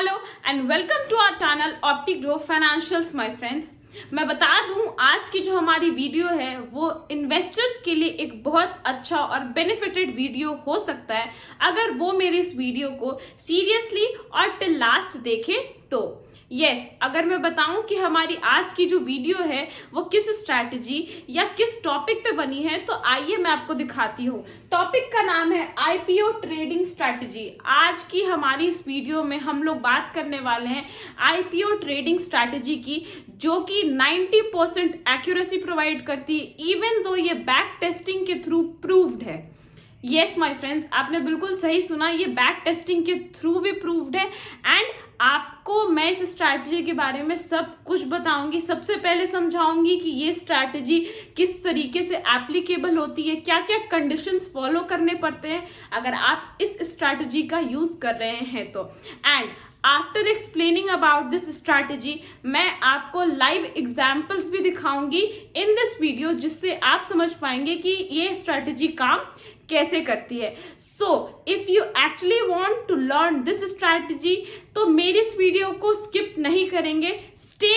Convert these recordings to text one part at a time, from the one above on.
Hello and welcome to our channel optic grow financials my friends. मैं बता दूं आज की जो हमारी वीडियो है वो इन्वेस्टर्स के लिए एक बहुत अच्छा और बेनिफिटेड वीडियो हो सकता है अगर वो मेरे इस वीडियो को सीरियसली और टिल लास्ट देखें तो। अगर मैं बताऊं कि हमारी आज की जो वीडियो है वो किस स्ट्रैटेजी या किस टॉपिक पे बनी है तो आइए मैं आपको दिखाती हूँ। टॉपिक का नाम है आईपीओ ट्रेडिंग स्ट्रैटेजी। आज की हमारी इस वीडियो में हम लोग बात करने वाले हैं आईपीओ ट्रेडिंग स्ट्रैटेजी की, जो कि 90% एक्यूरेसी प्रोवाइड करती है, इवन दो ये बैक टेस्टिंग के थ्रू प्रूव्ड है। यस माय फ्रेंड्स, आपने बिल्कुल सही सुना, ये बैक टेस्टिंग के थ्रू भी प्रूव्ड है। एंड आपको मैं इस स्ट्रैटेजी के बारे में सब कुछ बताऊंगी। सबसे पहले समझाऊंगी कि ये स्ट्रैटेजी किस तरीके से एप्लीकेबल होती है, क्या क्या कंडीशंस फॉलो करने पड़ते हैं अगर आप इस स्ट्रैटेजी का यूज कर रहे हैं तो। And after explaining about this strategy मैं आपको लाइव एग्जाम्पल्स भी दिखाऊंगी इन दिस वीडियो, जिससे आप समझ पाएंगे कि ये स्ट्रैटेजी काम कैसे करती है। So if you actually want to learn this strategy तो मेरी इस वीडियो को स्किप नहीं करेंगे, stay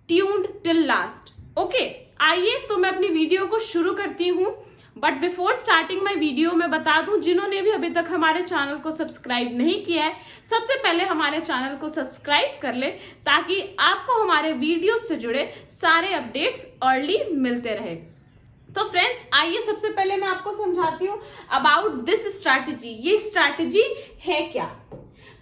tuned till last. Okay, आइए तो मैं अपनी वीडियो को शुरू करती हूँ। But before starting my video मैं बता दूं, जिन्होंने भी अभी तक हमारे चैनल को सब्सक्राइब नहीं किया है, सबसे पहले हमारे चैनल को सब्सक्राइब कर ले ताकि आपको हमारे वीडियो से जुड़े सारे अपडेट्स अर्ली मिलते रहे। तो फ्रेंड्स आइए सबसे पहले मैं आपको समझाती हूँ अबाउट दिस स्ट्रैटेजी। ये स्ट्रैटेजी है क्या?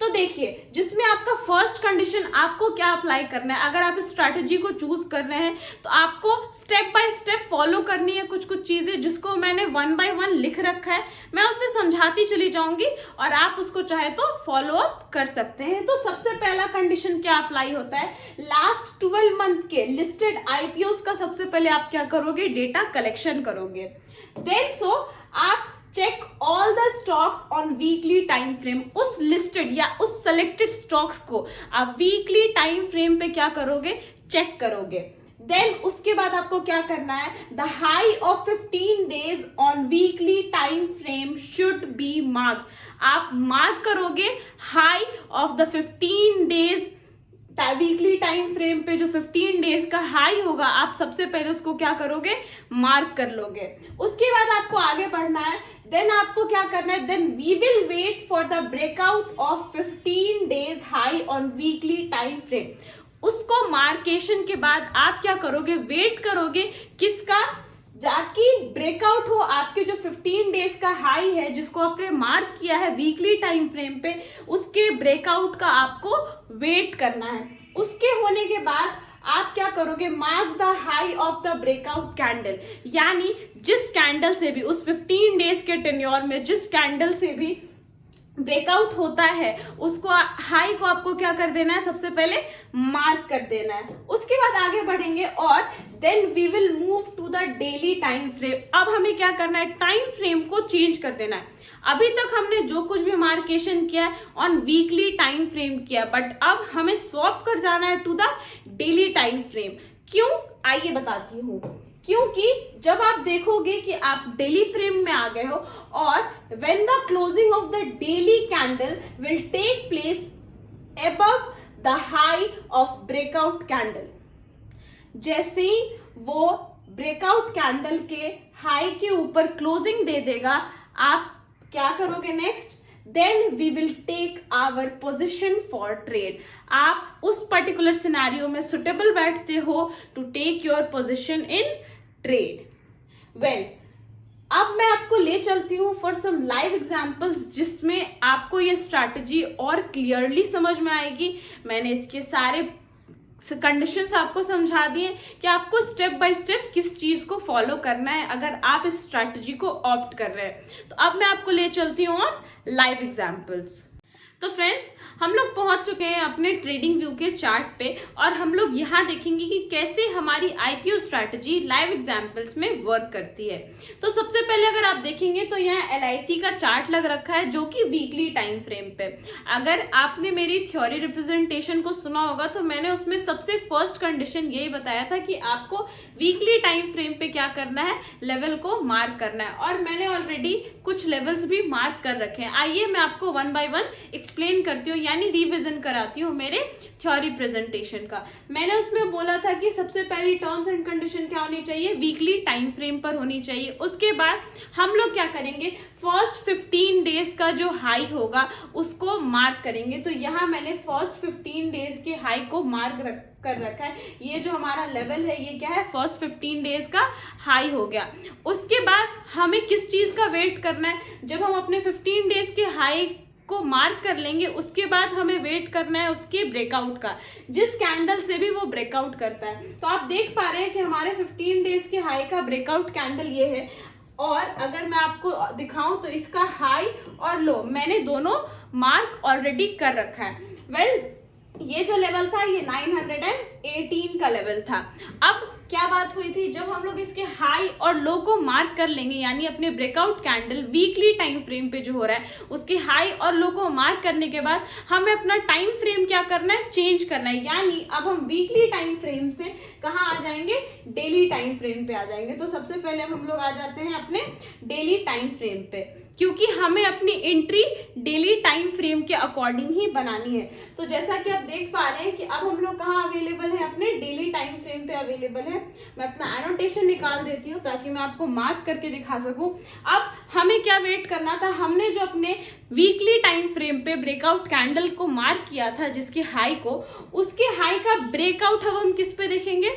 तो देखिए, जिसमें आपका फर्स्ट कंडीशन आपको क्या अप्लाई करना है, अगर आप इस स्ट्रैटेजी को चूज कर रहे हैं तो आपको स्टेप बाय स्टेप फॉलो करनी है कुछ कुछ चीजें, जिसको मैंने 1 by 1 लिख रखा है। मैं उसे समझाती चली जाऊंगी और आप उसको चाहे तो फॉलो अप कर सकते हैं। तो सबसे पहला कंडीशन क्या अप्लाई होता है, लास्ट 12 मंथ के लिस्टेड आईपीओस का सबसे पहले आप क्या करोगे, डेटा कलेक्शन करोगे। देन आप check all the stocks on weekly time frame. उस लिस्टेड या उस सेलेक्टेड स्टॉक्स को आप वीकली टाइम फ्रेम पे क्या करोगे, चेक करोगे। देन उसके बाद आपको क्या करना है, the high of 15 days on weekly time frame should be mark. आप मार्क करोगे high of the 15 days weekly time frame पे, जो 15 डेज का हाई होगा आप सबसे पहले उसको क्या करोगे, मार्क कर लोगे। उसके बाद आपको आगे बढ़ना है। देन आपको क्या करना है, then we will wait for the breakout of 15 days high on weekly time frame. उसको मार्केशन के बाद आप क्या करोगे, वेट करोगे किसका, जाकि ब्रेकआउट हो आपके जो 15 डेज का हाई है जिसको आपने मार्क किया है वीकली टाइम फ्रेम पे, उसके ब्रेकआउट का आपको वेट करना है। उसके होने के बाद आप क्या करोगे, mark the high of the breakout candle, यानी जिस कैंडल से भी उस 15 डेज के टेन्योर में जिस कैंडल से भी ब्रेकआउट होता है उसको हाई को आपको क्या कर देना है, सबसे पहले मार्क कर देना है। उसके बाद आगे बढ़ेंगे और then we will move to the daily time frame. अब हमें क्या करना है, टाइम फ्रेम को चेंज कर देना है। अभी तक हमने जो कुछ भी मार्केशन किया है ऑन वीकली टाइम फ्रेम किया, बट अब हमें स्वैप कर जाना है to the daily time frame. क्यों, आइए बताती हूँ। क्योंकि जब आप देखोगे कि आप डेली फ्रेम में आ गए हो और when the closing of the daily candle will take place above the high of breakout candle, जैसे ही वो ब्रेकआउट कैंडल के हाई के ऊपर क्लोजिंग दे देगा, आप क्या करोगे next, then we will take our position for trade. आप उस पर्टिकुलर सिनेरियो में सुटेबल बैठते हो to take your position in trade. Well, अब मैं आपको ले चलती हूँ फॉर सम लाइव एग्जांपल्स, जिसमें आपको ये स्ट्रैटेजी और क्लियरली समझ में आएगी। मैंने इसके सारे कंडीशंस आपको समझा दिए कि आपको स्टेप बाय स्टेप किस चीज को फॉलो करना है अगर आप इस स्ट्रैटेजी को ऑप्ट कर रहे हैं। तो अब मैं आपको ले चलती हूँ ऑन लाइव एग्जांपल्स। तो फ्रेंड्स, हम लोग पहुंच चुके हैं अपने ट्रेडिंग व्यू के चार्ट पे और हम लोग यहाँ देखेंगे कि कैसे हमारी आईपीओ स्ट्रैटेजी लाइव एग्जांपल्स में वर्क करती है। तो सबसे पहले अगर आप देखेंगे तो यहाँ एलआईसी का चार्ट लग रखा है जो कि वीकली टाइम फ्रेम पे। अगर आपने मेरी थ्योरी रिप्रेजेंटेशन को सुना होगा तो मैंने उसमें सबसे फर्स्ट कंडीशन यही बताया था कि आपको वीकली टाइम फ्रेम पे क्या करना है, लेवल को मार्क करना है, और मैंने ऑलरेडी कुछ लेवल्स भी मार्क कर रखे हैं। आइए मैं आपको 1 by 1 एक्सप्लेन करती हूँ। यानी रिविजन कराती हूँ मेरे थ्योरी प्रेजेंटेशन का। मैंने उसमें बोला था कि सबसे पहली टर्म्स एंड कंडीशन क्या होनी चाहिए, वीकली टाइम फ्रेम पर होनी चाहिए। उसके बाद हम लोग क्या करेंगे, फर्स्ट 15 डेज का जो हाई होगा उसको मार्क करेंगे। तो यहाँ मैंने फर्स्ट 15 डेज के हाई को मार्क कर रखा है। ये जो हमारा लेवल है ये क्या है, फर्स्ट 15 डेज का हाई हो गया। उसके बाद हमें किस चीज का वेट करना है, जब हम अपने 15 डेज के हाई को मार्क कर लेंगे उसके बाद हमें वेट करना है उसके ब्रेकआउट का, जिस कैंडल से भी वो ब्रेकआउट करता है। तो आप देख पा रहे हैं कि हमारे 15 डेज के हाई का ब्रेकआउट कैंडल ये है, और अगर मैं आपको दिखाऊं तो इसका हाई और लो मैंने दोनों मार्क ऑलरेडी कर रखा है। ये जो लेवल था ये 918 का लेवल था। अब क्या बात हुई थी, जब हम लोग इसके हाई और लो को मार्क कर लेंगे, यानी अपने breakout candle weekly time frame पे जो हो रहा है उसके हाई और लो को मार्क करने के बाद हमें अपना टाइम फ्रेम क्या करना है, चेंज करना है। यानी अब हम वीकली टाइम फ्रेम से कहाँ आ जाएंगे, डेली टाइम फ्रेम पे आ जाएंगे। तो सबसे पहले हम लोग आ जाते हैं अपने डेली टाइम फ्रेम पे, क्योंकि हमें अपनी एंट्री डेली टाइम फ्रेम के अकॉर्डिंग ही बनानी है। तो जैसा कि आप देख पा रहे हैं कि अब हम लोग कहाँ अवेलेबल है, अपने डेली टाइम फ्रेम पे अवेलेबल है। मैं अपना एनोटेशन निकाल देती हूँ ताकि मैं आपको मार्क करके दिखा सकूं। अब हमें क्या वेट करना था, हमने जो अपने वीकली टाइम फ्रेम पे ब्रेकआउट कैंडल को मार्क किया था जिसके हाई को, उसके हाई का ब्रेकआउट अब हम किस पे देखेंगे,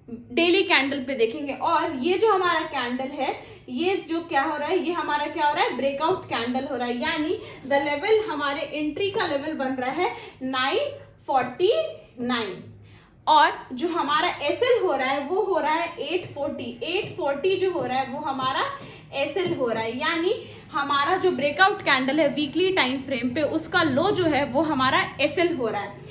डेली कैंडल पे देखेंगे। और ये जो हमारा कैंडल है ये जो क्या हो रहा है, ये हमारा क्या हो रहा है, ब्रेकआउट कैंडल हो रहा है। यानी द लेवल हमारे एंट्री का लेवल बन रहा है 949, और जो हमारा एसएल हो रहा है वो हो रहा है 840 जो हो रहा है वो हमारा एसएल हो रहा है। यानी हमारा जो ब्रेकआउट कैंडल है वीकली टाइम फ्रेम पे उसका लो जो है वो हमारा एसएल हो रहा है।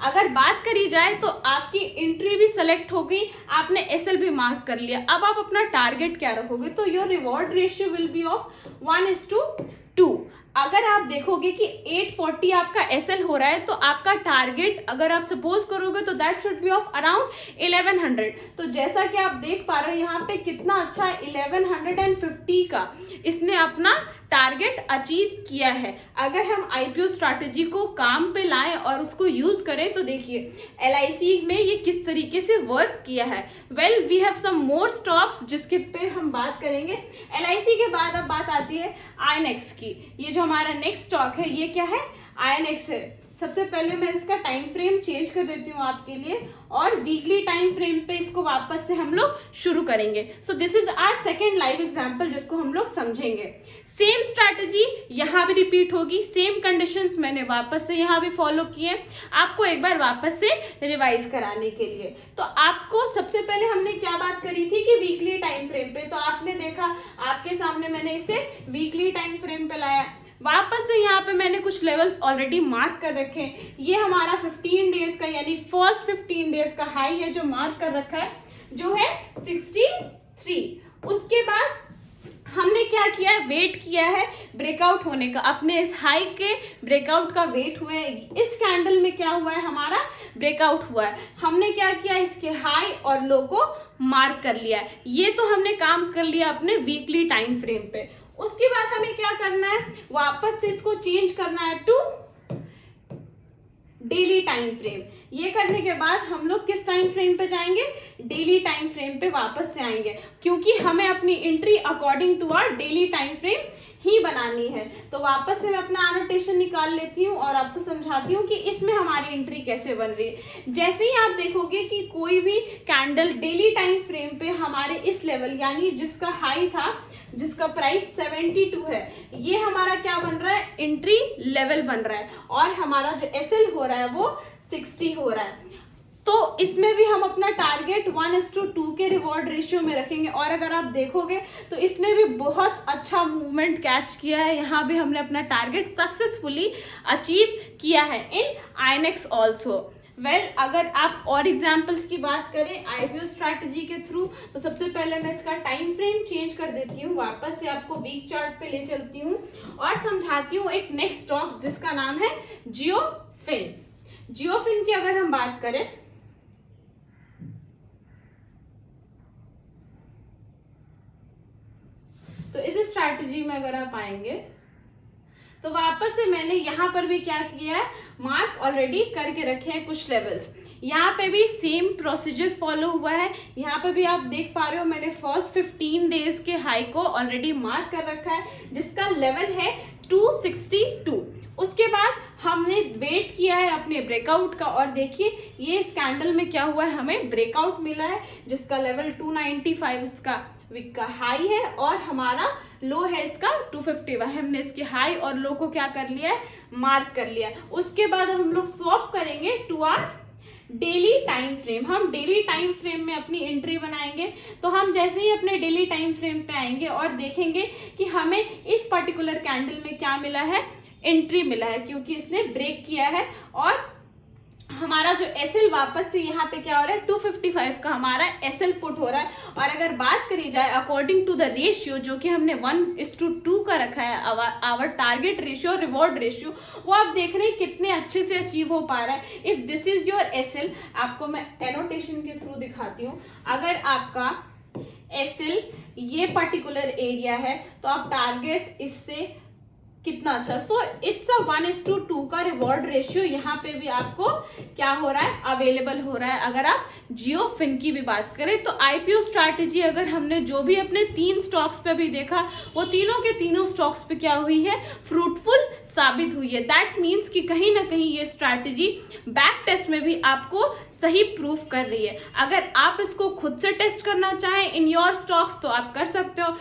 अगर बात करी जाए तो आपकी एंट्री भी सेलेक्ट हो गई, आपने एसएल भी मार्क कर लिया। अब आप अपना टारगेट क्या रखोगे, तो your reward ratio will be of 1:2। अगर आप देखोगे कि 840 आपका एसएल हो रहा है तो आपका टारगेट अगर आप सपोज करोगे तो that should be of around 1100। तो जैसा कि आप देख पा रहे हो यहाँ पे कितना अच्छा 1150 का इसने अपना टारगेट अचीव किया है। अगर हम आईपीओ स्ट्रैटेजी को काम पे लाएं और उसको यूज करें तो देखिए एलआईसी में ये किस तरीके से वर्क किया है। We have some more stocks जिसके पे हम बात करेंगे। एलआईसी के बाद अब बात आती है आईएनएक्स की। ये जो हमारा नेक्स्ट स्टॉक है ये क्या है, आईएनएक्स है। सबसे पहले मैं इसका टाइम फ्रेम चेंज कर देती हूँ आपके लिए, और वीकली टाइम फ्रेम पे इसको वापस से हम लोग शुरू करेंगे। So this is our second live example जिसको हम लोग समझेंगे। सेम स्ट्रैटेजी यहाँ भी रिपीट होगी, सेम कंडीशंस मैंने वापस से यहाँ भी फॉलो किए आपको एक बार वापस से रिवाइज कराने के लिए। तो आपको सबसे पहले हमने क्या बात करी थी कि वीकली टाइम फ्रेम पे, तो आपने देखा आपके सामने मैंने इसे वीकली टाइम फ्रेम पे लाया। वापस से यहाँ पे मैंने कुछ लेवल्स ऑलरेडी मार्क कर रखे हैं। ये हमारा 15 डेज का यानी फर्स्ट 15 डेज का हाई है जो मार्क कर रखा है, जो है 63। उसके बाद हमने क्या किया, वेट किया है ब्रेकआउट होने का। अपने इस हाई के ब्रेकआउट का वेट हुआ है। इस कैंडल में क्या हुआ है, हमारा ब्रेकआउट हुआ है। हमने क्या किया, इसके हाई और लो को मार्क कर लिया है। ये तो हमने काम कर लिया अपने वीकली टाइम फ्रेम पे। उसके बाद हमें क्या करना है, वापस से इसको चेंज करना है टू डेली टाइम फ्रेम। ये करने के बाद हम लोग किस टाइम फ्रेम पे जाएंगे, डेली टाइम फ्रेम पे वापस से आएंगे, क्योंकि हमें अपनी entry according to our daily time frame ही बनानी है। तो वापस से मैं अपना एनोटेशन निकाल लेती हूँ और आपको समझाती हूँ कि इसमें हमारी एंट्री कैसे बन रही है। जैसे ही आप देखोगे कि कोई भी कैंडल डेली टाइम फ्रेम पे हमारे इस लेवल यानी जिसका हाई था, जिसका प्राइस 72 है, ये हमारा क्या बन रहा है, एंट्री लेवल बन रहा है, और हमारा जो एसएल हो रहा है वो 60 हो रहा है। तो इसमें भी हम अपना टारगेट 1:2 के रिवॉर्ड रेशियो में रखेंगे। और अगर आप देखोगे तो इसने भी बहुत अच्छा मूवमेंट कैच किया है। यहाँ भी हमने अपना टारगेट सक्सेसफुली अचीव किया है इन आईएनएक्स ऑल्सो। अगर आप और एग्जाम्पल्स की बात करें आईपीओ स्ट्रैटेजी के थ्रू, तो सबसे पहले मैं इसका टाइम फ्रेम चेंज कर देती हूँ, वापस से आपको वीक चार्ट पे ले चलती हूँ और समझाती हूँ एक नेक्स्ट स्टॉक जिसका नाम है जियोफिन। जियोफिन की अगर हम बात करें तो इस स्ट्रैटेजी में अगर आप आएंगे तो वापस से मैंने यहाँ पर भी क्या किया है, मार्क ऑलरेडी करके रखे हैं कुछ लेवल्स। यहाँ पे भी सेम प्रोसीजर फॉलो हुआ है। यहाँ पे भी आप देख पा रहे हो मैंने फर्स्ट 15 डेज के हाई को ऑलरेडी मार्क कर रखा है, जिसका लेवल है 262। उसके बाद हमने वेट किया है अपने ब्रेकआउट का, और देखिए ये इस कैंडल में क्या हुआ है, हमें ब्रेकआउट मिला है जिसका लेवल 295 इसका वीक का हाई है, और हमारा लो है इसका 251। हमने इसके हाई और लो को क्या कर लिया है, मार्क कर लिया है। उसके बाद हम लोग स्वैप करेंगे to our daily time frame. हम डेली टाइम फ्रेम में अपनी एंट्री बनाएंगे। तो हम जैसे ही अपने डेली टाइम फ्रेम पे आएंगे और देखेंगे कि हमें इस पर्टिकुलर कैंडल में क्या मिला है, एंट्री मिला है, क्योंकि इसने ब्रेक किया है और हमारा जो एसएल वापस से यहाँ पे क्या हो रहा है, 255 का हमारा एसएल पुट हो रहा है। और अगर बात करी जाए अकॉर्डिंग टू द रेशियो जो कि हमने 1:2 का रखा है, our target ratio, reward ratio, वो आप देख रहे हैं कितने अच्छे से अचीव हो पा रहा है। If this is your SL, आपको मैं एनोटेशन के थ्रू दिखाती हूँ। अगर आपका एसएल ये पर्टिकुलर एरिया है तो आप टारगेट इससे कितना अच्छा, सो इट्स अ 1:2 का रिवॉर्ड रेशियो यहाँ पे भी आपको क्या हो रहा है, अवेलेबल हो रहा है। अगर आप जियो फिन की भी बात करें तो आईपीओ स्ट्रैटेजी अगर हमने जो भी अपने 3 स्टॉक्स पे भी देखा, वो तीनों के तीनों स्टॉक्स पे क्या हुई है, फ्रूटफुल साबित हुई है। दैट मीन्स कि कहीं ना कहीं ये स्ट्रैटेजी बैक टेस्ट में भी आपको सही प्रूफ कर रही है। अगर आप इसको खुद से टेस्ट करना चाहें इन योर स्टॉक्स तो आप कर सकते हो।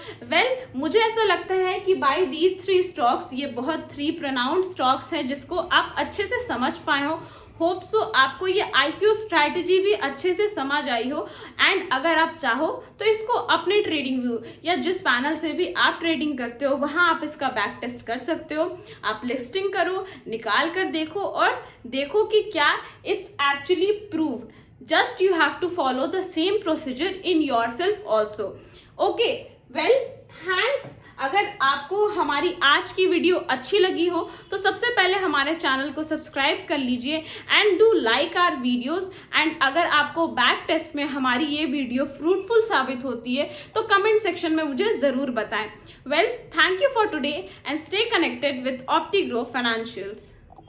मुझे ऐसा लगता है कि बाय दीज 3 स्टॉक्स, ये बहुत 3 प्रोनाउंस्ड स्टॉक्स हैं जिसको आप अच्छे से समझ पाए हो। होप सो आपको ये आईपीओ स्ट्रैटेजी भी अच्छे से समझ आई हो। एंड अगर आप चाहो तो इसको अपने ट्रेडिंग व्यू या जिस पैनल से भी आप ट्रेडिंग करते हो वहां आप इसका बैक टेस्ट कर सकते हो। आप लिस्टिंग करो, निकाल कर देखो और देखो कि क्या it's actually proved. Just you have to follow the same procedure in yourself also. Okay, well thanks. अगर आपको हमारी आज की वीडियो अच्छी लगी हो तो सबसे पहले हमारे चैनल को सब्सक्राइब कर लीजिए and do like our videos. And अगर आपको बैक टेस्ट में हमारी ये वीडियो फ्रूटफुल साबित होती है तो कमेंट सेक्शन में मुझे जरूर बताएं। Well, thank you for today and stay connected with Optigrow financials.